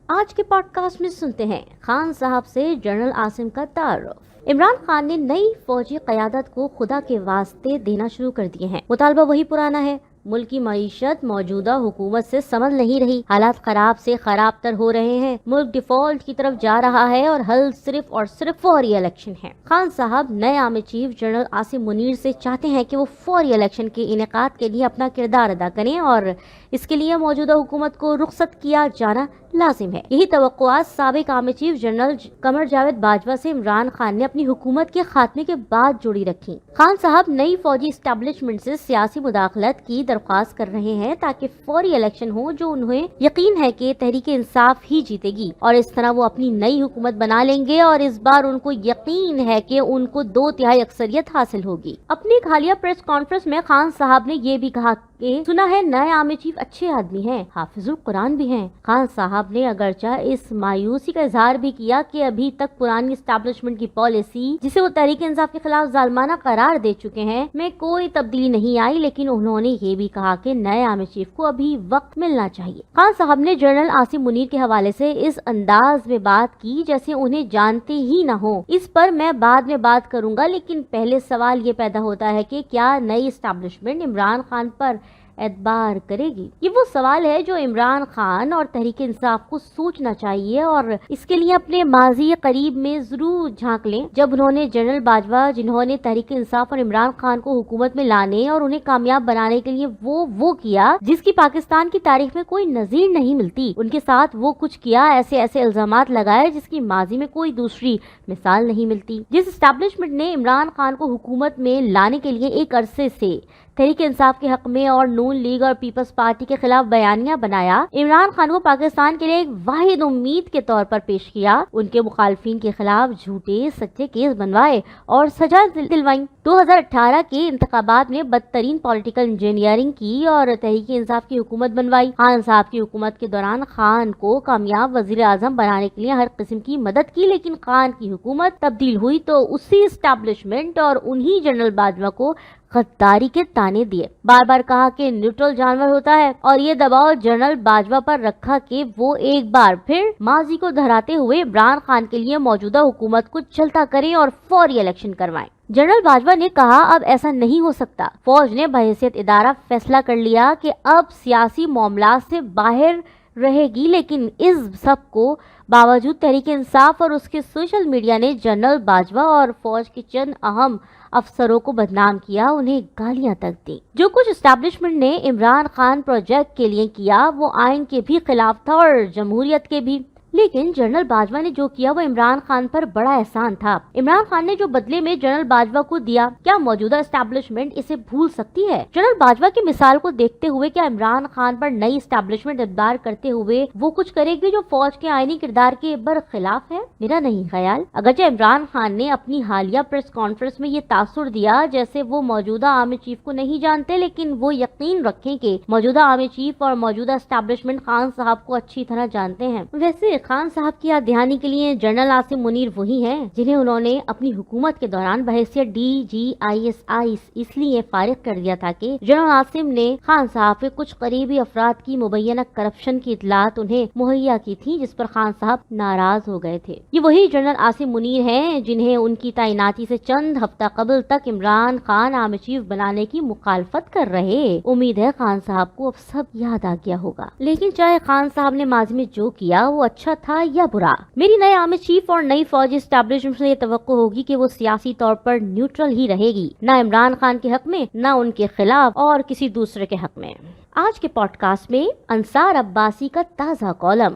آج کے pod cost میں سنتے ہیں خان صاحب سے جنرل عاصم کا تعارف۔ عمران خان نے نئی فوجی قیادت کو خدا کے واسطے دینا شروع کر دیے ہیں۔ مطالبہ وہی پرانا ہے۔ ملک کی معیشت موجودہ حکومت سے سنبھل نہیں رہی، حالات خراب سے خراب تر ہو رہے ہیں، ملک ڈیفالٹ کی طرف جا رہا ہے اور حل صرف اور صرف فوری الیکشن ہے۔ خان صاحب نئے army chief general Asim Munir سے چاہتے ہیں کہ وہ فوری الیکشن کے انعقاد کے لیے اپنا کردار ادا کریں اور اس کے لیے موجودہ حکومت کو رخصت کیا جانا لازم ہے۔ یہی توقعات سابق army chief general Qamar Javed Bajwa سے عمران خان نے اپنی حکومت کے خاتمے کے بعد جوڑی رکھی۔ خان صاحب نئی فوجی اسٹیبلشمنٹ سے سیاسی مداخلت کی درخواست کر رہے ہیں تاکہ فوری الیکشن ہو، جو انہیں یقین ہے کہ تحریک انصاف ہی جیتے گی اور اس طرح وہ اپنی نئی حکومت بنا لیں گے اور اس بار ان کو یقین ہے کہ ان کو 2/3 اکثریت حاصل ہوگی۔ اپنی ایک حالیہ پریس کانفرنس میں خان صاحب نے یہ بھی کہا کہ سنا ہے نئے آرمی چیف اچھے آدمی ہیں، حافظ القرآن بھی ہیں۔ خان صاحب نے اگرچہ اس مایوسی کا اظہار بھی کیا کہ ابھی تک پرانی اسٹیبلشمنٹ کی پالیسی، جسے وہ تحریک انصاف کے خلاف ظالمانہ قرار دے چکے ہیں، میں کوئی تبدیلی نہیں آئی، لیکن انہوں نے یہ بھی کہا کہ نئے آرمی چیف کو ابھی وقت ملنا چاہیے۔ خان صاحب نے جنرل عاصم منیر کے حوالے سے اس انداز میں بات کی جیسے انہیں جانتے ہی نہ ہو۔ اس پر میں بعد میں بات کروں گا، لیکن پہلے سوال یہ پیدا ہوتا ہے کہ کیا نئی اسٹیبلشمنٹ عمران خان پر اعتبار کرے گی؟ یہ وہ سوال ہے جو عمران خان اور تحریک انصاف کو سوچنا چاہیے اور اس کے لیے اپنے ماضی قریب میں ضرور جھانک لیں، جب انہوں نے جنرل باجوہ، جنہوں نے تحریک انصاف اور عمران خان کو حکومت میں لانے اور انہیں کامیاب بنانے کے لیے وہ کیا جس کی پاکستان کی تاریخ میں کوئی نظیر نہیں ملتی، ان کے ساتھ وہ کچھ کیا، ایسے الزامات لگائے جس کی ماضی میں کوئی دوسری مثال نہیں ملتی۔ جس اسٹیبلشمنٹ نے عمران خان کو حکومت میں لانے کے لیے ایک عرصے سے تحریک انصاف کے حق میں اور نون لیگ اور پیپلز پارٹی کے خلاف بیانیہ بنایا، عمران خان کو پاکستان کے لیے ایک واحد امید کے طور پر پیش کیا، ان کے مخالفین کے خلاف جھوٹے سچے کیس بنوائے اور سزا دلوائیں۔ 2018 کے انتخابات میں بدترین پولیٹیکل انجینئرنگ کی اور تحریک انصاف کی حکومت بنوائی۔ خان صاحب کی حکومت کے دوران خان کو کامیاب وزیر اعظم بنانے کے لیے ہر قسم کی مدد کی، لیکن خان کی حکومت تبدیل ہوئی تو اسی اسٹیبلشمنٹ اور انہی جنرل باجوہ کو غداری کے تانے دیے، بار بار کہا کہ نیوٹرل جانور ہوتا ہے اور یہ دباؤ جنرل باجوہ پر رکھا کہ وہ ایک بار پھر ماضی کو دہراتے ہوئے عمران خان کے لیے موجودہ حکومت کو چلتا کریں اور فوری الیکشن کروائیں۔ جنرل باجوہ نے کہا اب ایسا نہیں ہو سکتا، فوج نے بحیثیت ادارہ فیصلہ کر لیا کہ اب سیاسی معاملات سے باہر رہے گی، لیکن اس سب کو باوجود تحریک انصاف اور اس کے سوشل میڈیا نے جنرل باجوہ اور فوج کے چند اہم افسروں کو بدنام کیا، انہیں گالیاں تک دی۔ جو کچھ اسٹیبلشمنٹ نے عمران خان پروجیکٹ کے لیے کیا وہ آئین کے بھی خلاف تھا اور جمہوریت کے بھی، لیکن جنرل باجوہ نے جو کیا وہ عمران خان پر بڑا احسان تھا۔ عمران خان نے جو بدلے میں جنرل باجوہ کو دیا، کیا موجودہ اسٹیبلشمنٹ اسے بھول سکتی ہے؟ جنرل باجوہ کی مثال کو دیکھتے ہوئے کیا عمران خان پر نئی اسٹیبلشمنٹ اقدار کرتے ہوئے وہ کچھ کرے گی جو فوج کے آئینی کردار کے برخلاف ہے؟ میرا نہیں خیال۔ اگرچہ عمران خان نے اپنی حالیہ پریس کانفرنس میں یہ تاثر دیا جیسے وہ موجودہ آرمی چیف کو نہیں جانتے، لیکن وہ یقین رکھیں کہ موجودہ آرمی چیف اور موجودہ اسٹیبلشمنٹ خان صاحب کو اچھی طرح جانتے ہیں۔ ویسے خان صاحب کی یاد دہانی کے لیے جنرل عاصم منیر وہی ہیں جنہیں انہوں نے اپنی حکومت کے دوران بحیثیت DGISI اس لیے فارغ کر دیا تھا کہ جنرل عاصم نے خان صاحب کے کچھ قریبی افراد کی مبینہ کرپشن کی اطلاعات انہیں مہیا کی تھی، جس پر خان صاحب ناراض ہو گئے تھے۔ یہ وہی جنرل عاصم منیر ہیں جنہیں ان کی تعیناتی سے چند ہفتہ قبل تک عمران خان آرمی چیف بنانے کی مخالفت کر رہے۔ امید ہے خان صاحب کو اب سب یاد آ گیا ہوگا، لیکن چاہے خان صاحب نے ماضی میں جو کیا وہ اچھا تھا یا برا، میری نئے آرمی چیف اور نئی فوجی اسٹیبلشمنٹ سے یہ توقع ہوگی کہ وہ سیاسی طور پر نیوٹرل ہی رہے گی، نہ عمران خان کے حق میں نہ ان کے خلاف اور کسی دوسرے کے حق میں۔ آج کے پوڈ کاسٹ میں انصار عباسی کا تازہ کالم۔